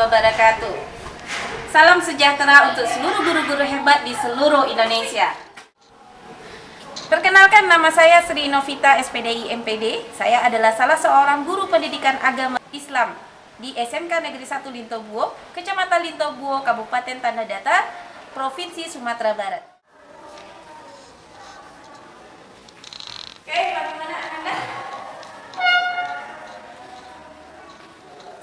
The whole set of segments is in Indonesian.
wabarakatuh. Salam sejahtera untuk seluruh guru-guru hebat di seluruh Indonesia. Perkenalkan, nama saya Sri Novita SPDI MPD. Saya adalah salah seorang guru pendidikan agama Islam di SMK Negeri 1 Lintobuo, Kecamatan Lintobuo, Kabupaten Tanah Datar, Provinsi Sumatera Barat. Oke, bagaimana Anda?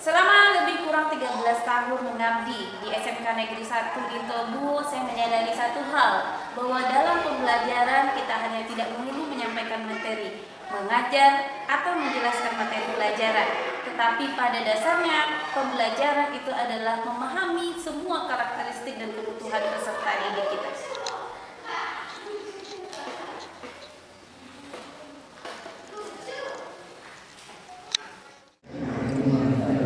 Selama lebih kurang 13 tahun mengabdi di SMK Negeri 1 Lintobuo, saya menyadari satu hal, bahwa dalam pembelajaran kita hanya tidak melulu menyampaikan materi, mengajar atau menjelaskan materi pelajaran, tetapi pada dasarnya pembelajaran itu adalah memahami semua karakteristik dan kebutuhan peserta didik kita.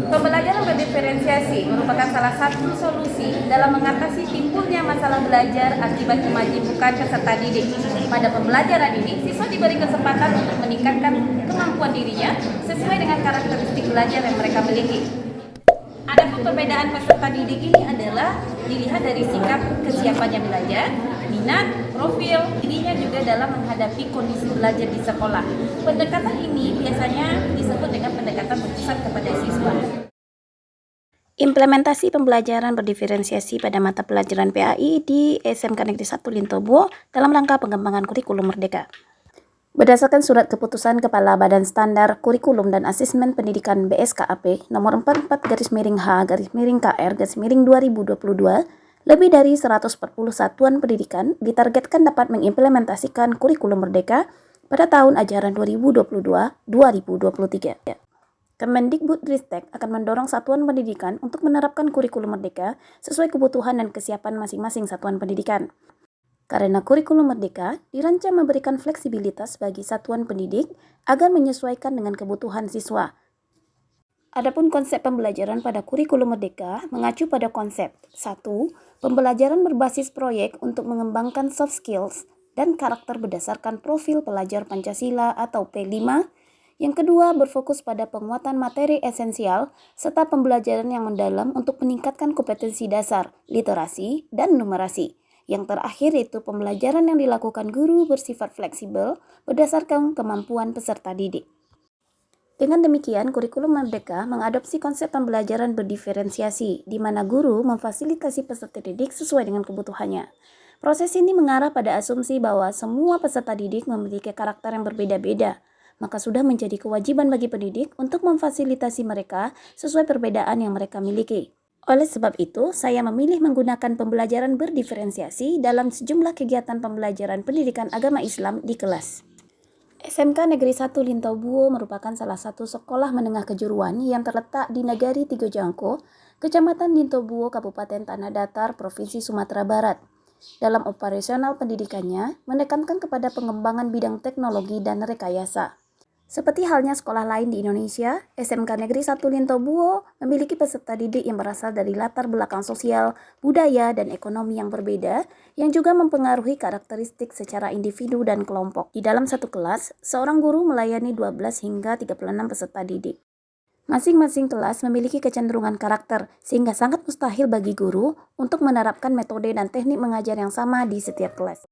Pembelajaran berdiferensiasi merupakan salah satu solusi dalam mengatasi timbulnya masalah belajar akibat kemajemukan peserta didik. Pada pembelajaran ini, siswa diberi kesempatan untuk meningkatkan kemampuan dirinya sesuai dengan karakteristik belajar yang mereka miliki. Adapun perbedaan peserta didik ini adalah dilihat dari sikap kesiapannya belajar, minat, profil dirinya juga dalam menghadapi kondisi belajar di sekolah. Pendekatan ini biasanya disebut dengan pendekatan berpusat kepada siswa. Implementasi pembelajaran berdiferensiasi pada mata pelajaran PAI di SMK Negeri 1 Lintobuo dalam rangka pengembangan kurikulum merdeka. Berdasarkan Surat Keputusan Kepala Badan Standar Kurikulum dan Asesmen Pendidikan BSKAP nomor 44-H-KR-2022, lebih dari 140 satuan pendidikan ditargetkan dapat mengimplementasikan kurikulum merdeka pada tahun ajaran 2022-2023. Kemendikbudristek akan mendorong satuan pendidikan untuk menerapkan kurikulum merdeka sesuai kebutuhan dan kesiapan masing-masing satuan pendidikan. Karena kurikulum merdeka dirancang memberikan fleksibilitas bagi satuan pendidik agar menyesuaikan dengan kebutuhan siswa. Adapun konsep pembelajaran pada kurikulum merdeka mengacu pada konsep 1. Pembelajaran berbasis proyek untuk mengembangkan soft skills dan karakter berdasarkan profil pelajar Pancasila atau P5. Yang kedua, berfokus pada penguatan materi esensial serta pembelajaran yang mendalam untuk meningkatkan kompetensi dasar, literasi, dan numerasi. Yang terakhir itu pembelajaran yang dilakukan guru bersifat fleksibel berdasarkan kemampuan peserta didik. Dengan demikian, kurikulum merdeka mengadopsi konsep pembelajaran berdiferensiasi, di mana guru memfasilitasi peserta didik sesuai dengan kebutuhannya. Proses ini mengarah pada asumsi bahwa semua peserta didik memiliki karakter yang berbeda-beda, maka sudah menjadi kewajiban bagi pendidik untuk memfasilitasi mereka sesuai perbedaan yang mereka miliki. Oleh sebab itu, saya memilih menggunakan pembelajaran berdiferensiasi dalam sejumlah kegiatan pembelajaran pendidikan agama Islam di kelas. SMK Negeri 1 Lintobuo merupakan salah satu sekolah menengah kejuruan yang terletak di Nagari Tigo Jangko, Kecamatan Lintobuo, Kabupaten Tanah Datar, Provinsi Sumatera Barat. Dalam operasional pendidikannya, menekankan kepada pengembangan bidang teknologi dan rekayasa. Seperti halnya sekolah lain di Indonesia, SMK Negeri 1 Lintobuo memiliki peserta didik yang berasal dari latar belakang sosial, budaya, dan ekonomi yang berbeda, yang juga mempengaruhi karakteristik secara individu dan kelompok. Di dalam satu kelas, seorang guru melayani 12 hingga 36 peserta didik. Masing-masing kelas memiliki kecenderungan karakter, sehingga sangat mustahil bagi guru untuk menerapkan metode dan teknik mengajar yang sama di setiap kelas.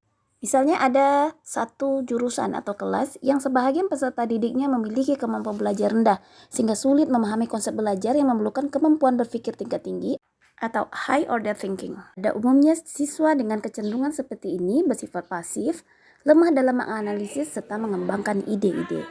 Misalnya ada satu jurusan atau kelas yang sebahagian peserta didiknya memiliki kemampuan belajar rendah, sehingga sulit memahami konsep belajar yang memerlukan kemampuan berpikir tingkat tinggi atau high order thinking. Pada umumnya, siswa dengan kecenderungan seperti ini bersifat pasif, lemah dalam menganalisis serta mengembangkan ide-ide.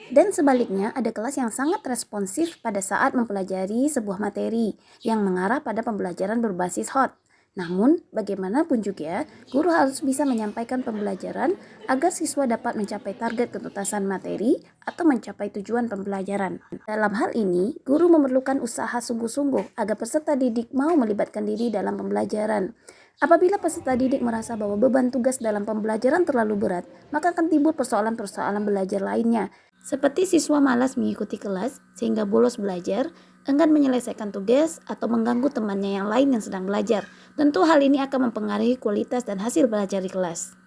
Dan sebaliknya, ada kelas yang sangat responsif pada saat mempelajari sebuah materi yang mengarah pada pembelajaran berbasis hot. Namun, bagaimanapun juga, guru harus bisa menyampaikan pembelajaran agar siswa dapat mencapai target ketuntasan materi atau mencapai tujuan pembelajaran. Dalam hal ini, guru memerlukan usaha sungguh-sungguh agar peserta didik mau melibatkan diri dalam pembelajaran. Apabila peserta didik merasa bahwa beban tugas dalam pembelajaran terlalu berat, maka akan timbul persoalan-persoalan belajar lainnya, seperti siswa malas mengikuti kelas sehingga bolos belajar, enggan menyelesaikan tugas, atau mengganggu temannya yang lain yang sedang belajar. Tentu hal ini akan mempengaruhi kualitas dan hasil belajar di kelas.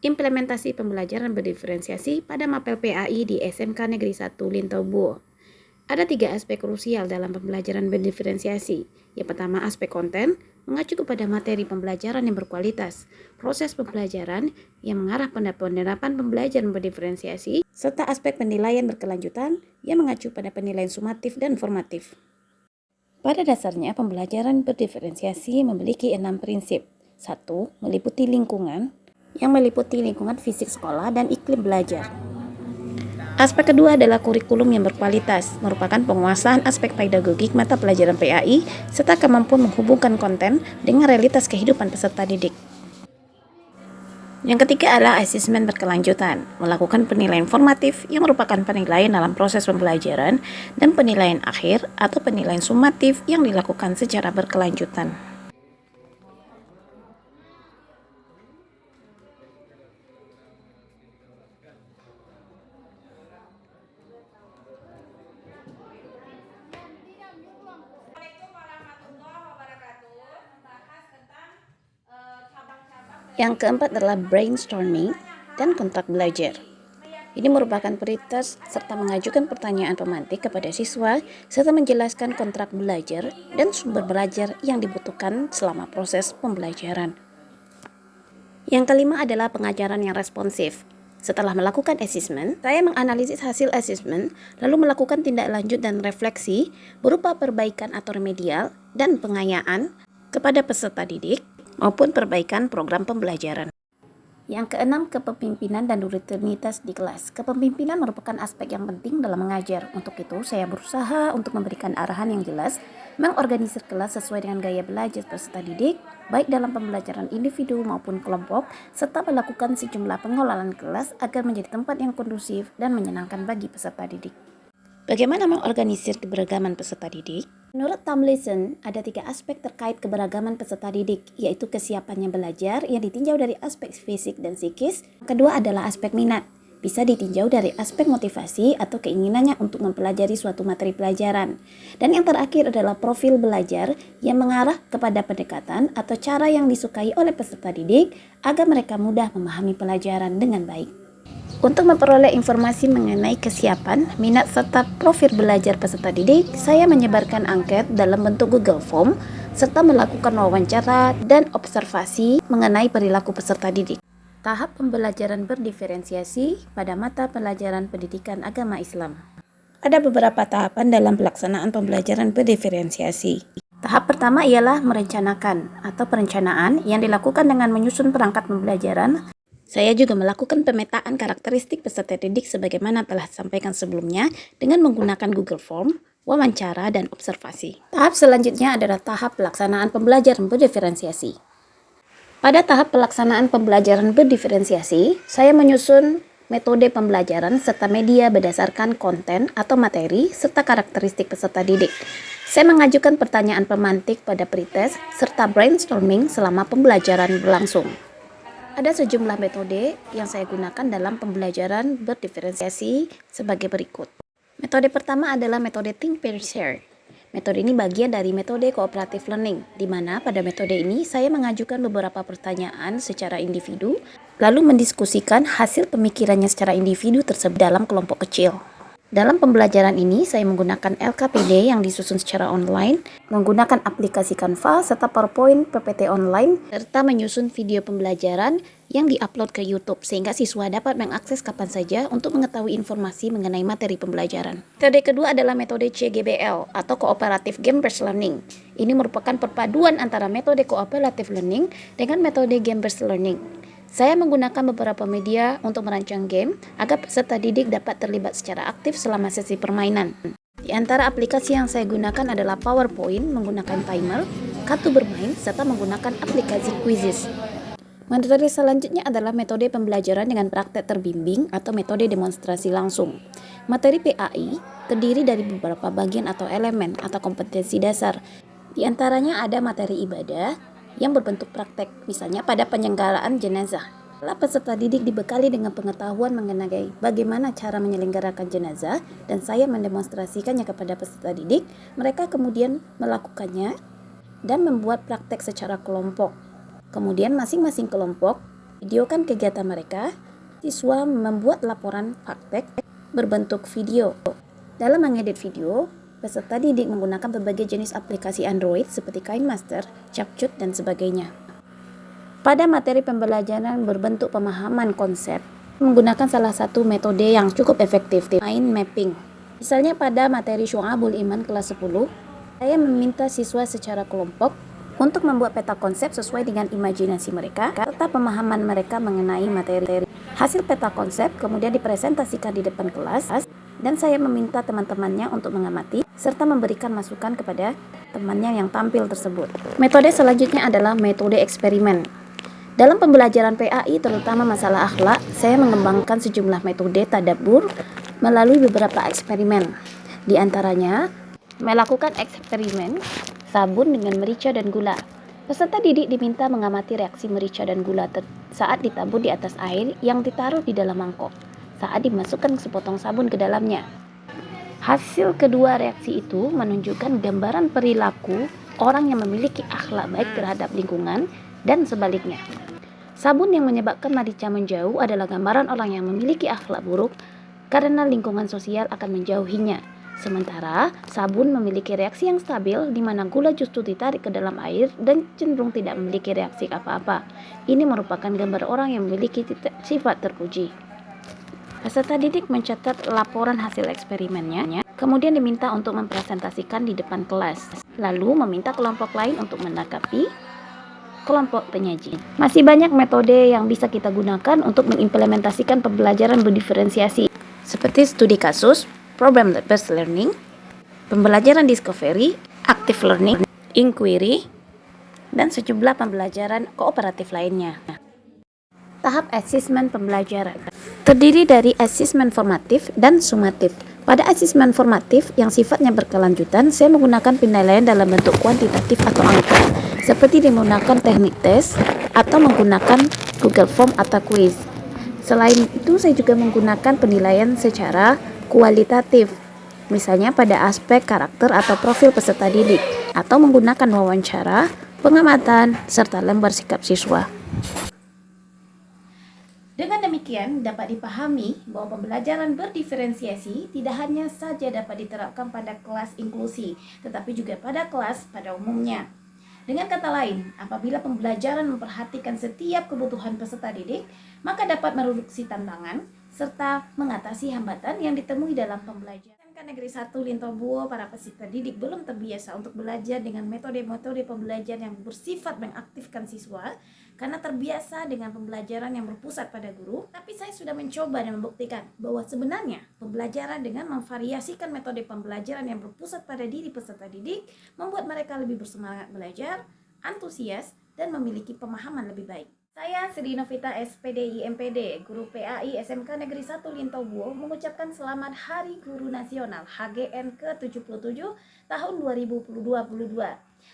Implementasi pembelajaran berdiferensiasi pada mapel PAI di SMK Negeri 1 Lintobuo. Ada 3 aspek krusial dalam pembelajaran berdiferensiasi. Yang pertama, aspek konten, mengacu kepada materi pembelajaran yang berkualitas, proses pembelajaran yang mengarah pada penerapan pembelajaran berdiferensiasi, serta aspek penilaian berkelanjutan yang mengacu pada penilaian sumatif dan formatif. Pada dasarnya, pembelajaran berdiferensiasi memiliki 6 prinsip. 1. Meliputi lingkungan, yang meliputi lingkungan fisik sekolah dan iklim belajar. Aspek kedua adalah kurikulum yang berkualitas, merupakan penguasaan aspek pedagogik mata pelajaran PAI, serta kemampuan menghubungkan konten dengan realitas kehidupan peserta didik. Yang ketiga adalah asesmen berkelanjutan, melakukan penilaian formatif yang merupakan penilaian dalam proses pembelajaran, dan penilaian akhir atau penilaian sumatif yang dilakukan secara berkelanjutan. Yang keempat adalah brainstorming dan kontrak belajar. Ini merupakan prioritas serta mengajukan pertanyaan pemantik kepada siswa serta menjelaskan kontrak belajar dan sumber belajar yang dibutuhkan selama proses pembelajaran. Yang kelima adalah pengajaran yang responsif. Setelah melakukan asesmen, saya menganalisis hasil asesmen, lalu melakukan tindak lanjut dan refleksi berupa perbaikan atau remedial dan pengayaan kepada peserta didik maupun perbaikan program pembelajaran. Yang keenam, kepemimpinan dan rutinitas di kelas. Kepemimpinan merupakan aspek yang penting dalam mengajar. Untuk itu, saya berusaha untuk memberikan arahan yang jelas, mengorganisir kelas sesuai dengan gaya belajar peserta didik, baik dalam pembelajaran individu maupun kelompok, serta melakukan sejumlah pengelolaan kelas agar menjadi tempat yang kondusif dan menyenangkan bagi peserta didik. Bagaimana mengorganisir keberagaman peserta didik? Menurut Tomlinson, ada 3 aspek terkait keberagaman peserta didik, yaitu kesiapannya belajar yang ditinjau dari aspek fisik dan psikis. Kedua adalah aspek minat, bisa ditinjau dari aspek motivasi atau keinginannya untuk mempelajari suatu materi pelajaran. Dan yang terakhir adalah profil belajar yang mengarah kepada pendekatan atau cara yang disukai oleh peserta didik agar mereka mudah memahami pelajaran dengan baik. Untuk memperoleh informasi mengenai kesiapan, minat, serta profil belajar peserta didik, saya menyebarkan angket dalam bentuk Google Form, serta melakukan wawancara dan observasi mengenai perilaku peserta didik. Tahap pembelajaran berdiferensiasi pada mata pelajaran pendidikan agama Islam. Ada beberapa tahapan dalam pelaksanaan pembelajaran berdiferensiasi. Tahap pertama ialah merencanakan atau perencanaan yang dilakukan dengan menyusun perangkat pembelajaran. Saya juga melakukan pemetaan karakteristik peserta didik sebagaimana telah disampaikan sebelumnya dengan menggunakan Google Form, wawancara, dan observasi. Tahap selanjutnya adalah tahap pelaksanaan pembelajaran berdiferensiasi. Pada tahap pelaksanaan pembelajaran berdiferensiasi, saya menyusun metode pembelajaran serta media berdasarkan konten atau materi serta karakteristik peserta didik. Saya mengajukan pertanyaan pemantik pada pretest serta brainstorming selama pembelajaran berlangsung. Ada sejumlah metode yang saya gunakan dalam pembelajaran berdiferensiasi sebagai berikut. Metode pertama adalah metode Think Pair Share. Metode ini bagian dari metode cooperative learning, di mana pada metode ini saya mengajukan beberapa pertanyaan secara individu, lalu mendiskusikan hasil pemikirannya secara individu tersebut dalam kelompok kecil. Dalam pembelajaran ini, saya menggunakan LKPD yang disusun secara online, menggunakan aplikasi Canva serta PowerPoint PPT online, serta menyusun video pembelajaran yang diupload ke YouTube sehingga siswa dapat mengakses kapan saja untuk mengetahui informasi mengenai materi pembelajaran. Metode kedua adalah metode CGBL atau Cooperative Game-Based Learning. Ini merupakan perpaduan antara metode Cooperative Learning dengan metode Game-Based Learning. Saya menggunakan beberapa media untuk merancang game agar peserta didik dapat terlibat secara aktif selama sesi permainan. Di antara aplikasi yang saya gunakan adalah PowerPoint menggunakan timer, kartu bermain, serta menggunakan aplikasi quizzes. Metode selanjutnya adalah metode pembelajaran dengan praktek terbimbing atau metode demonstrasi langsung. Materi PAI terdiri dari beberapa bagian atau elemen atau kompetensi dasar. Di antaranya ada materi ibadah yang berbentuk praktek, misalnya pada penyelenggaraan jenazah. Setelah peserta didik dibekali dengan pengetahuan mengenai bagaimana cara menyelenggarakan jenazah dan saya mendemonstrasikannya kepada peserta didik, mereka kemudian melakukannya dan membuat praktek secara kelompok. Kemudian masing-masing kelompok videokan kegiatan mereka. Siswa membuat laporan praktek berbentuk video. Dalam mengedit video, peserta didik menggunakan berbagai jenis aplikasi Android seperti KineMaster, CapCut, dan sebagainya. Pada materi pembelajaran berbentuk pemahaman konsep, menggunakan salah satu metode yang cukup efektif, mind mapping. Misalnya pada materi Syu'abul Iman kelas 10, saya meminta siswa secara kelompok untuk membuat peta konsep sesuai dengan imajinasi mereka, serta pemahaman mereka mengenai materi. Hasil peta konsep kemudian dipresentasikan di depan kelas, dan saya meminta teman-temannya untuk mengamati, serta memberikan masukan kepada temannya yang tampil tersebut. Metode selanjutnya adalah metode eksperimen. Dalam pembelajaran PAI, terutama masalah akhlak, saya mengembangkan sejumlah metode tadabbur melalui beberapa eksperimen. Di antaranya, melakukan eksperimen sabun dengan merica dan gula. Peserta didik diminta mengamati reaksi merica dan gula saat ditabur di atas air yang ditaruh di dalam mangkok, saat dimasukkan sepotong sabun ke dalamnya. Hasil kedua reaksi itu menunjukkan gambaran perilaku orang yang memiliki akhlak baik terhadap lingkungan dan sebaliknya. Sabun yang menyebabkan merica menjauh adalah gambaran orang yang memiliki akhlak buruk karena lingkungan sosial akan menjauhinya. Sementara sabun memiliki reaksi yang stabil di mana gula justru ditarik ke dalam air dan cenderung tidak memiliki reaksi apa-apa. Ini merupakan gambar orang yang memiliki sifat terpuji. Peserta didik mencatat laporan hasil eksperimennya, kemudian diminta untuk mempresentasikan di depan kelas, lalu meminta kelompok lain untuk menanggapi kelompok penyaji. Masih banyak metode yang bisa kita gunakan untuk mengimplementasikan pembelajaran berdiferensiasi, seperti studi kasus, problem-based learning, pembelajaran discovery, active learning, inquiry, dan sejumlah pembelajaran kooperatif lainnya. Tahap asesmen pembelajaran terdiri dari asesmen formatif dan sumatif. Pada asesmen formatif yang sifatnya berkelanjutan, saya menggunakan penilaian dalam bentuk kuantitatif atau angka, seperti menggunakan teknik tes atau menggunakan Google Form atau quiz. Selain itu, saya juga menggunakan penilaian secara kualitatif, misalnya pada aspek karakter atau profil peserta didik, atau menggunakan wawancara, pengamatan, serta lembar sikap siswa. Dengan demikian, dapat dipahami bahwa pembelajaran berdiferensiasi tidak hanya saja dapat diterapkan pada kelas inklusi, tetapi juga pada kelas pada umumnya. Dengan kata lain, apabila pembelajaran memperhatikan setiap kebutuhan peserta didik, maka dapat mereduksi tantangan serta mengatasi hambatan yang ditemui dalam pembelajaran. SMK Negeri 1 Lintobuo, para peserta didik belum terbiasa untuk belajar dengan metode-metode pembelajaran yang bersifat mengaktifkan siswa karena terbiasa dengan pembelajaran yang berpusat pada guru. Tapi saya sudah mencoba dan membuktikan bahwa sebenarnya pembelajaran dengan memvariasikan metode pembelajaran yang berpusat pada diri peserta didik membuat mereka lebih bersemangat belajar, antusias, dan memiliki pemahaman lebih baik. Saya Sri Novita SPDI MPD, Guru PAI SMK Negeri 1 Lintobuo, mengucapkan selamat Hari Guru Nasional HGN ke-77 tahun 2022.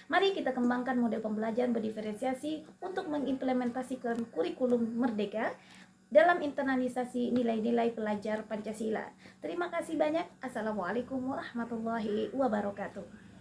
Mari kita kembangkan model pembelajaran berdiferensiasi untuk mengimplementasikan kurikulum merdeka dalam internalisasi nilai-nilai pelajar Pancasila. Terima kasih banyak. Assalamualaikum warahmatullahi wabarakatuh.